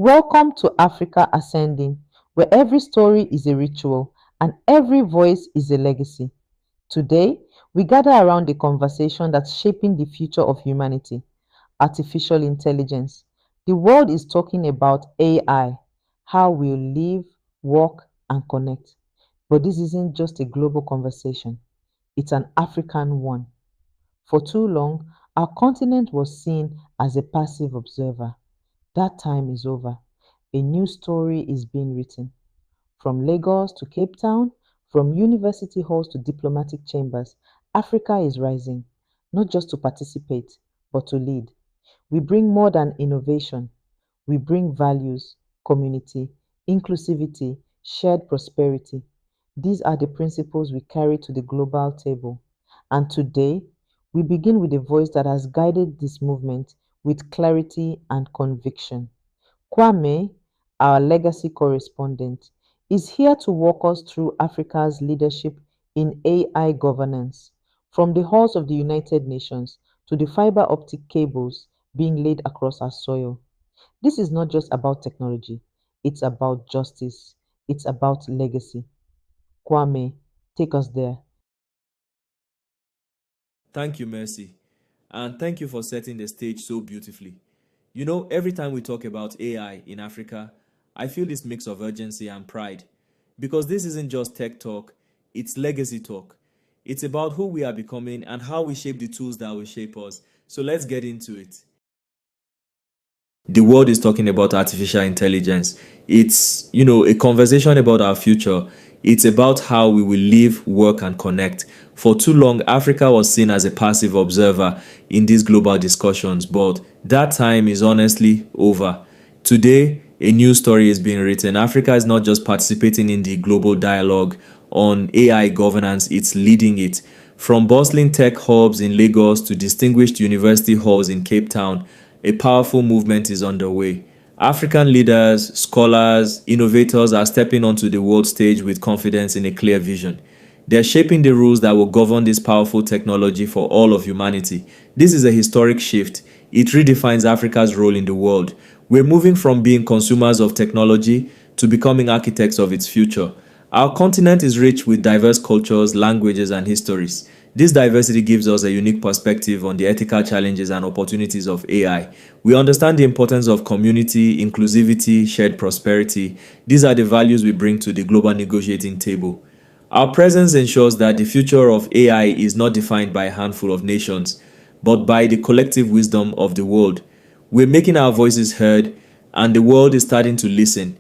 Welcome to Africa Ascending, where every story is a ritual and every voice is a legacy. Today, we gather around a conversation that's shaping the future of humanity: artificial intelligence. The world is talking about AI, how we'll live, work, and connect. But this isn't just a global conversation, it's an African one. For too long, our continent was seen as a passive observer. That time is over. A new story is being written. From Lagos to Cape Town, from university halls to diplomatic chambers, Africa is rising, not just to participate, but to lead. We bring more than innovation. We bring values, community, inclusivity, shared prosperity. These are the principles we carry to the global table. And today, we begin with a voice that has guided this movement with clarity and conviction. Kwame, our legacy correspondent, is here to walk us through Africa's leadership in AI governance, from the halls of the United Nations to the fiber optic cables being laid across our soil. This is not just about technology, it's about justice, it's about legacy. Kwame, take us there. Thank you, Mercy. And thank you for setting the stage so beautifully. You know, every time we talk about AI in Africa, I feel this mix of urgency and pride. Because this isn't just tech talk, it's legacy talk. It's about who we are becoming and how we shape the tools that will shape us. So let's get into it. The world is talking about artificial intelligence. It's, a conversation about our future. It's about how we will live, work, and connect. For too long, Africa was seen as a passive observer in these global discussions, but that time is honestly over. Today, a new story is being written. Africa is not just participating in the global dialogue on AI governance, it's leading it. From bustling tech hubs in Lagos to distinguished university halls in Cape Town, a powerful movement is underway. African leaders, scholars, innovators are stepping onto the world stage with confidence in a clear vision. They're shaping the rules that will govern this powerful technology for all of humanity. This is a historic shift. It redefines Africa's role in the world. We're moving from being consumers of technology to becoming architects of its future. Our continent is rich with diverse cultures, languages, and histories. This diversity gives us a unique perspective on the ethical challenges and opportunities of AI. We understand the importance of community, inclusivity, shared prosperity. These are the values we bring to the global negotiating table. Our presence ensures that the future of AI is not defined by a handful of nations, but by the collective wisdom of the world. We're making our voices heard, and the world is starting to listen.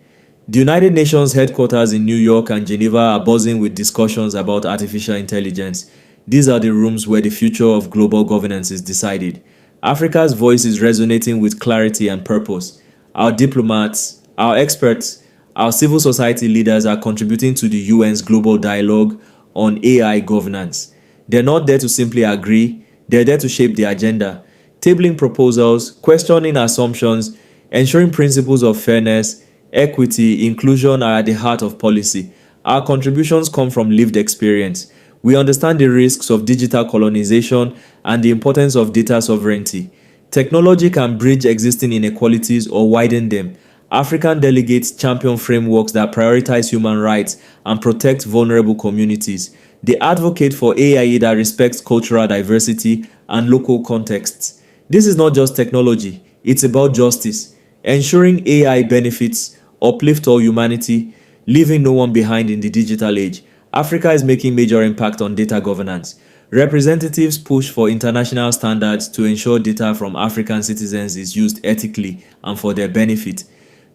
The United Nations headquarters in New York and Geneva are buzzing with discussions about artificial intelligence. These are the rooms where the future of global governance is decided. Africa's voice is resonating with clarity and purpose. Our diplomats, our experts, our civil society leaders are contributing to the UN's global dialogue on AI governance. They're not there to simply agree, they're there to shape the agenda, tabling proposals, questioning assumptions, ensuring principles of fairness, equity, inclusion are at the heart of policy. Our contributions come from lived experience. We understand the risks of digital colonization and the importance of data sovereignty. Technology can bridge existing inequalities or widen them. African delegates champion frameworks that prioritize human rights and protect vulnerable communities. They advocate for AI that respects cultural diversity and local contexts. This is not just technology, it's about justice, ensuring AI benefits, uplift all humanity, leaving no one behind in the digital age. Africa is making major impact on data governance. Representatives push for international standards to ensure data from African citizens is used ethically and for their benefit.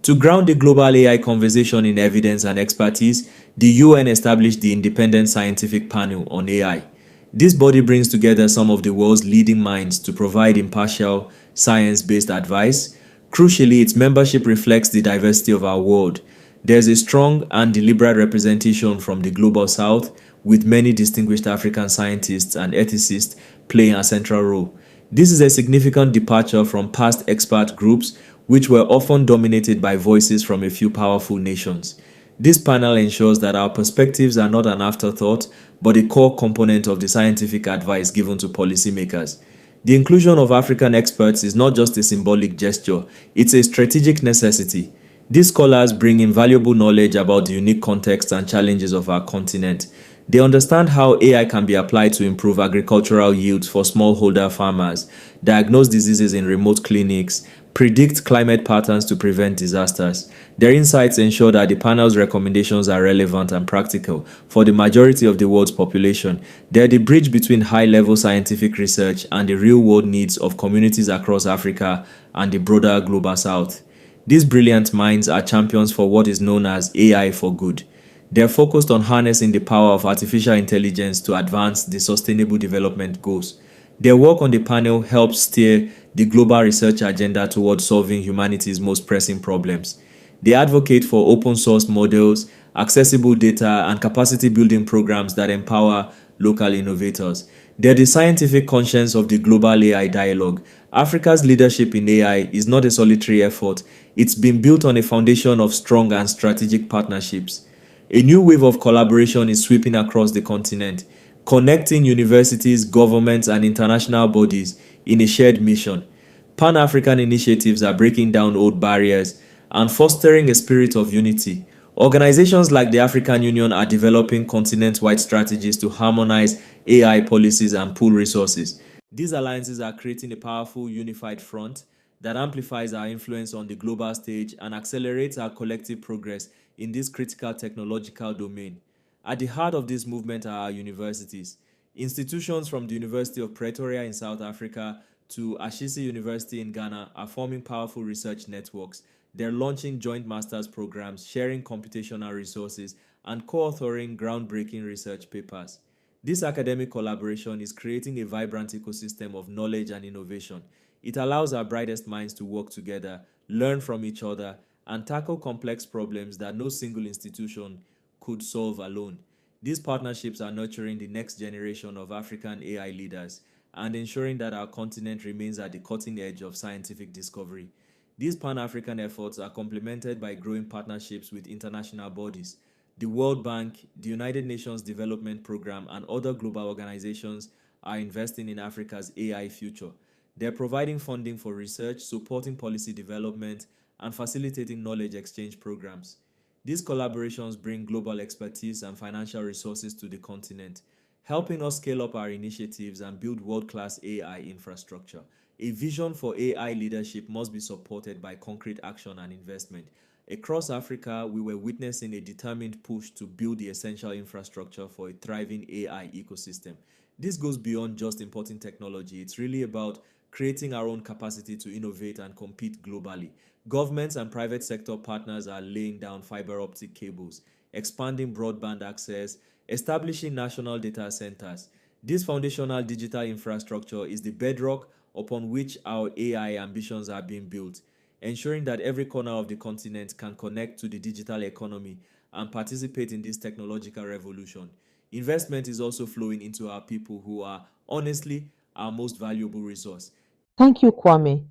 To ground the global AI conversation in evidence and expertise, the UN established the Independent Scientific Panel on AI. This body brings together some of the world's leading minds to provide impartial, science-based advice. Crucially, its membership reflects the diversity of our world. There's a strong and deliberate representation from the Global South, with many distinguished African scientists and ethicists playing a central role. This is a significant departure from past expert groups, which were often dominated by voices from a few powerful nations. This panel ensures that our perspectives are not an afterthought, but a core component of the scientific advice given to policymakers. The inclusion of African experts is not just a symbolic gesture, it's a strategic necessity. These scholars bring invaluable knowledge about the unique context and challenges of our continent. They understand how AI can be applied to improve agricultural yields for smallholder farmers, diagnose diseases in remote clinics, predict climate patterns to prevent disasters. Their insights ensure that the panel's recommendations are relevant and practical for the majority of the world's population. They are the bridge between high-level scientific research and the real-world needs of communities across Africa and the broader global south. These brilliant minds are champions for what is known as AI for good. They're focused on harnessing the power of artificial intelligence to advance the sustainable development goals. Their work on the panel helps steer the global research agenda towards solving humanity's most pressing problems. They advocate for open source models, accessible data, and capacity building programs that empower local innovators. They're the scientific conscience of the global AI dialogue. Africa's leadership in AI is not a solitary effort, it's been built on a foundation of strong and strategic partnerships. A new wave of collaboration is sweeping across the continent, connecting universities, governments, and international bodies in a shared mission. Pan African initiatives are breaking down old barriers and fostering a spirit of unity. Organizations like the African Union are developing continent wide strategies to harmonize AI policies and pool resources. These alliances are creating a powerful, unified front that amplifies our influence on the global stage and accelerates our collective progress in this critical technological domain. At the heart of this movement are our universities. Institutions from the University of Pretoria in South Africa to Ashisi University in Ghana are forming powerful research networks. They're launching joint master's programs, sharing computational resources, and co-authoring groundbreaking research papers. This academic collaboration is creating a vibrant ecosystem of knowledge and innovation. It allows our brightest minds to work together, learn from each other, and tackle complex problems that no single institution could solve alone. These partnerships are nurturing the next generation of African AI leaders and ensuring that our continent remains at the cutting edge of scientific discovery. These Pan African efforts are complemented by growing partnerships with international bodies. The World Bank, the United Nations Development Programme, and other global organizations are investing in Africa's AI future. They're providing funding for research, supporting policy development, and facilitating knowledge exchange programs. These collaborations bring global expertise and financial resources to the continent, helping us scale up our initiatives and build world-class AI infrastructure. A vision for AI leadership must be supported by concrete action and investment. Across Africa, we were witnessing a determined push to build the essential infrastructure for a thriving AI ecosystem. This goes beyond just importing technology. It's really about creating our own capacity to innovate and compete globally. Governments and private sector partners are laying down fiber optic cables, expanding broadband access, establishing national data centers. This foundational digital infrastructure is the bedrock upon which our AI ambitions are being built, ensuring that every corner of the continent can connect to the digital economy and participate in this technological revolution. Investment is also flowing into our people who are, honestly, our most valuable resource. Thank you, Kwame.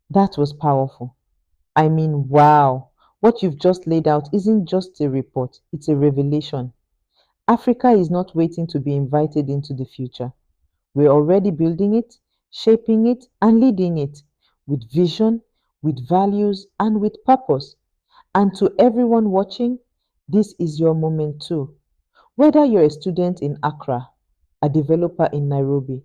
That was powerful. I mean, wow. What you've just laid out isn't just a report, it's a revelation. Africa is not waiting to be invited into the future. We're already building it, shaping it, and leading it with vision, with values, and with purpose. And to everyone watching, this is your moment too. Whether you're a student in Accra, a developer in Nairobi,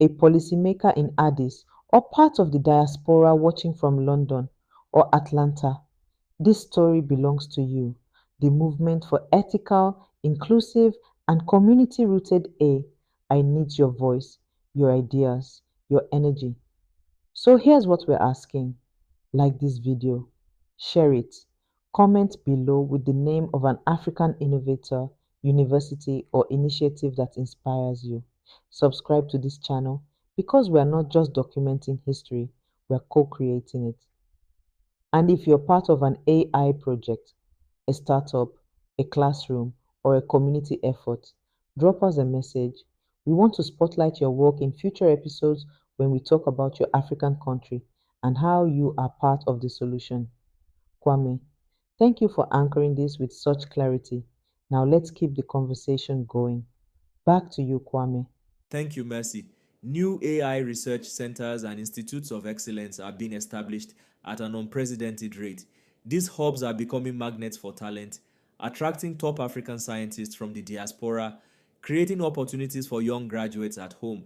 a policymaker in Addis, or part of the diaspora watching from London or Atlanta, this story belongs to you. The movement for ethical, inclusive, and community rooted A. I need your voice, your ideas, your energy. So here's what we're asking: like this video, share it, comment below with the name of an African innovator, university, or initiative that inspires you. Subscribe to this channel because we're not just documenting history, we're co creating it. And if you're part of an AI project, a startup, a classroom, or a community effort, drop us a message. We want to spotlight your work in future episodes when we talk about your African country and how you are part of the solution. Kwame, thank you for anchoring this with such clarity. Now let's keep the conversation going. Back to you, Kwame. Thank you, Mercy. New AI research centers and institutes of excellence are being established at an unprecedented rate. These hubs are becoming magnets for talent, attracting top African scientists from the diaspora, creating opportunities for young graduates at home.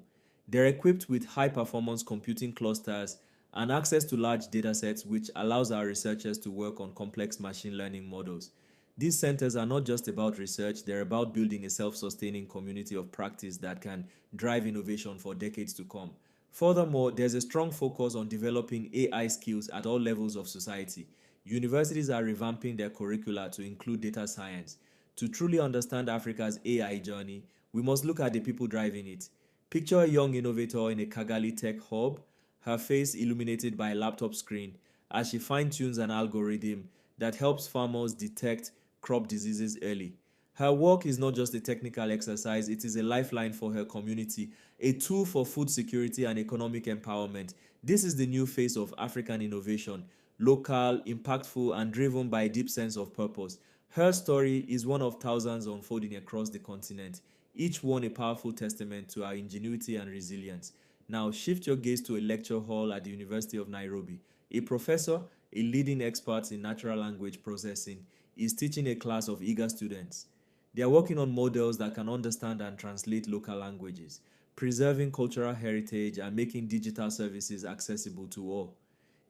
They're equipped with high performance computing clusters and access to large datasets, which allows our researchers to work on complex machine learning models. These centers are not just about research, they're about building a self sustaining community of practice that can drive innovation for decades to come. Furthermore, there's a strong focus on developing AI skills at all levels of society. Universities are revamping their curricula to include data science. To truly understand Africa's AI journey, we must look at the people driving it. Picture a young innovator in a Kigali tech hub, her face illuminated by a laptop screen, as she fine tunes an algorithm that helps farmers detect crop diseases early. Her work is not just a technical exercise, it is a lifeline for her community, a tool for food security and economic empowerment. This is the new face of African innovation, local, impactful, and driven by a deep sense of purpose. Her story is one of thousands unfolding across the continent, each one a powerful testament to our ingenuity and resilience. Now, shift your gaze to a lecture hall at the University of Nairobi. A professor, a leading expert in natural language processing, is teaching a class of eager students. They are working on models that can understand and translate local languages, preserving cultural heritage and making digital services accessible to all.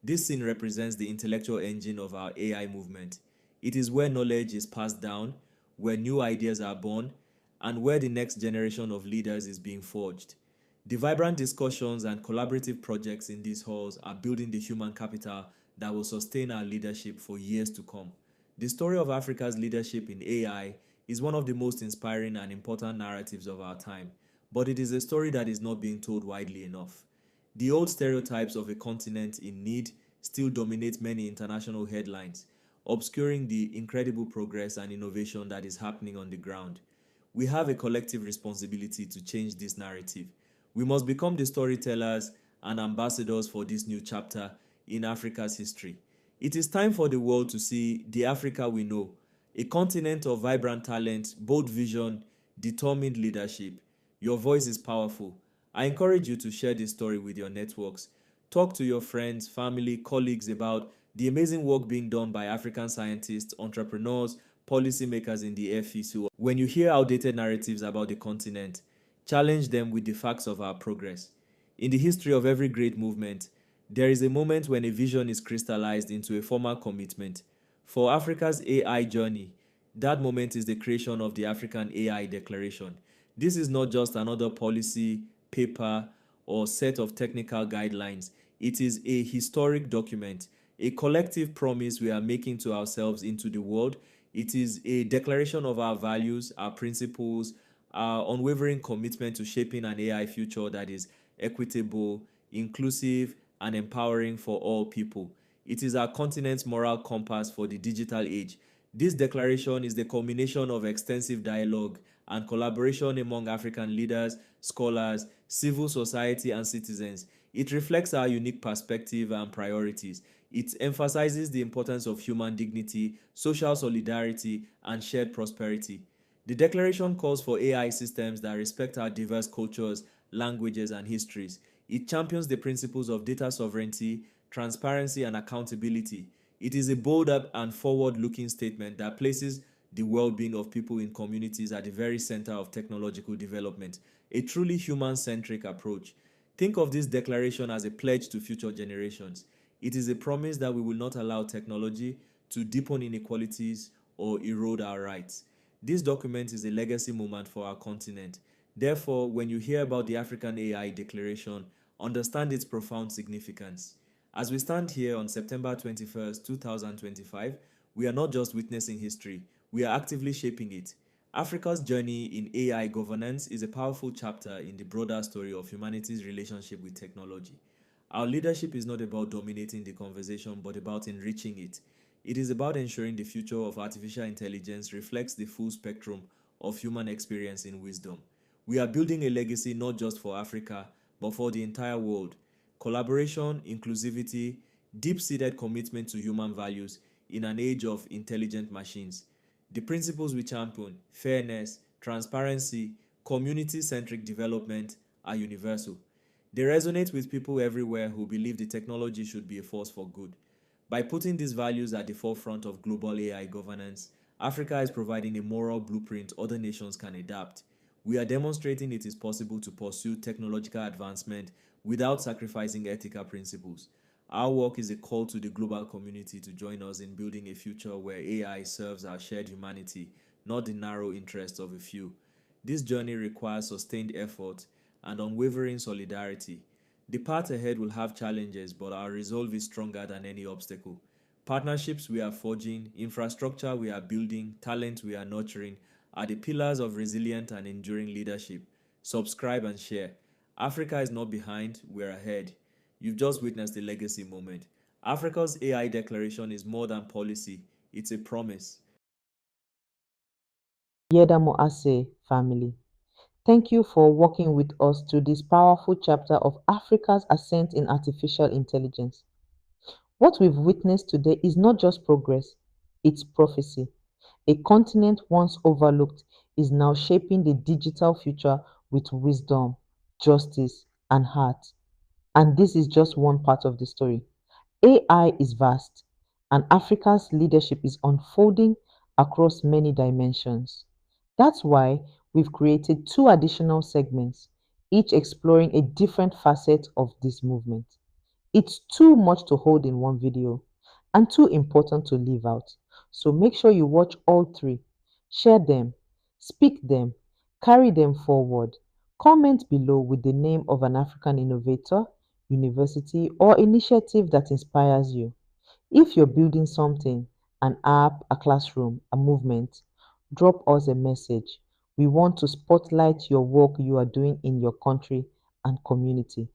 This scene represents the intellectual engine of our AI movement. It is where knowledge is passed down, where new ideas are born, and where the next generation of leaders is being forged. The vibrant discussions and collaborative projects in these halls are building the human capital that will sustain our leadership for years to come. The story of Africa's leadership in AI is one of the most inspiring and important narratives of our time, but it is a story that is not being told widely enough. The old stereotypes of a continent in need still dominate many international headlines, obscuring the incredible progress and innovation that is happening on the ground. We have a collective responsibility to change this narrative. We must become the storytellers and ambassadors for this new chapter in Africa's history. It is time for the world to see the Africa we know, a continent of vibrant talent, bold vision, determined leadership. Your voice is powerful. I encourage you to share this story with your networks. Talk to your friends, family, colleagues about the amazing work being done by African scientists, entrepreneurs, policymakers in the FEC. When you hear outdated narratives about the continent, challenge them with the facts of our progress. In the history of every great movement, there is a moment when a vision is crystallized into a formal commitment. For Africa's AI journey, that moment is the creation of the African AI Declaration. This is not just another policy, paper, or set of technical guidelines. It is a historic document, a collective promise we are making to ourselves into the world. It is a declaration of our values, our principles, our unwavering commitment to shaping an AI future that is equitable, inclusive, and empowering for all people. It is our continent's moral compass for the digital age. This declaration is the culmination of extensive dialogue and collaboration among African leaders, scholars, civil society, and citizens. It reflects our unique perspective and priorities. It emphasizes the importance of human dignity, social solidarity, and shared prosperity. The declaration calls for AI systems that respect our diverse cultures, languages, and histories. It champions the principles of data sovereignty, transparency, and accountability. It is a bold and forward-looking statement that places the well-being of people in communities at the very center of technological development, a truly human-centric approach. Think of this declaration as a pledge to future generations. It is a promise that we will not allow technology to deepen inequalities or erode our rights. This document is a legacy moment for our continent. Therefore, when you hear about the African AI Declaration, understand its profound significance. As we stand here on September 21st, 2025, we are not just witnessing history, we are actively shaping it. Africa's journey in AI governance is a powerful chapter in the broader story of humanity's relationship with technology. Our leadership is not about dominating the conversation, but about enriching it. It is about ensuring the future of artificial intelligence reflects the full spectrum of human experience in wisdom. We are building a legacy not just for Africa, but for the entire world. Collaboration, inclusivity, deep-seated commitment to human values in an age of intelligent machines. The principles we champion, fairness, transparency, community-centric development, are universal. They resonate with people everywhere who believe the technology should be a force for good. By putting these values at the forefront of global AI governance, Africa is providing a moral blueprint other nations can adapt. We are demonstrating it is possible to pursue technological advancement without sacrificing ethical principles. Our work is a call to the global community to join us in building a future where AI serves our shared humanity, not the narrow interests of a few. This journey requires sustained effort and unwavering solidarity. The path ahead will have challenges, but our resolve is stronger than any obstacle. Partnerships we are forging, infrastructure we are building, talent we are nurturing are the pillars of resilient and enduring leadership. Subscribe and share. Africa is not behind, we're ahead. You've just witnessed the legacy moment. Africa's AI declaration is more than policy, it's a promise. Yedamo Ase family. Thank you for walking with us through this powerful chapter of Africa's ascent in artificial intelligence. What we've witnessed today is not just progress, it's prophecy. A continent once overlooked is now shaping the digital future with wisdom, justice, and heart. And this is just one part of the story. AI is vast, and Africa's leadership is unfolding across many dimensions. That's why we've created two additional segments, each exploring a different facet of this movement. It's too much to hold in one video and too important to leave out. So make sure you watch all three, share them, speak them, carry them forward. Comment below with the name of an African innovator, university, or initiative that inspires you. If you're building something, an app, a classroom, a movement, drop us a message. We want to spotlight your work you are doing in your country and community.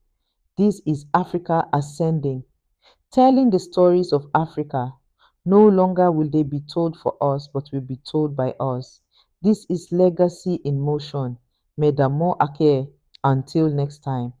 This is Africa Ascending, telling the stories of Africa. No longer will they be told for us, but will be told by us. This is Legacy in Motion. Medamo Ake. Until next time.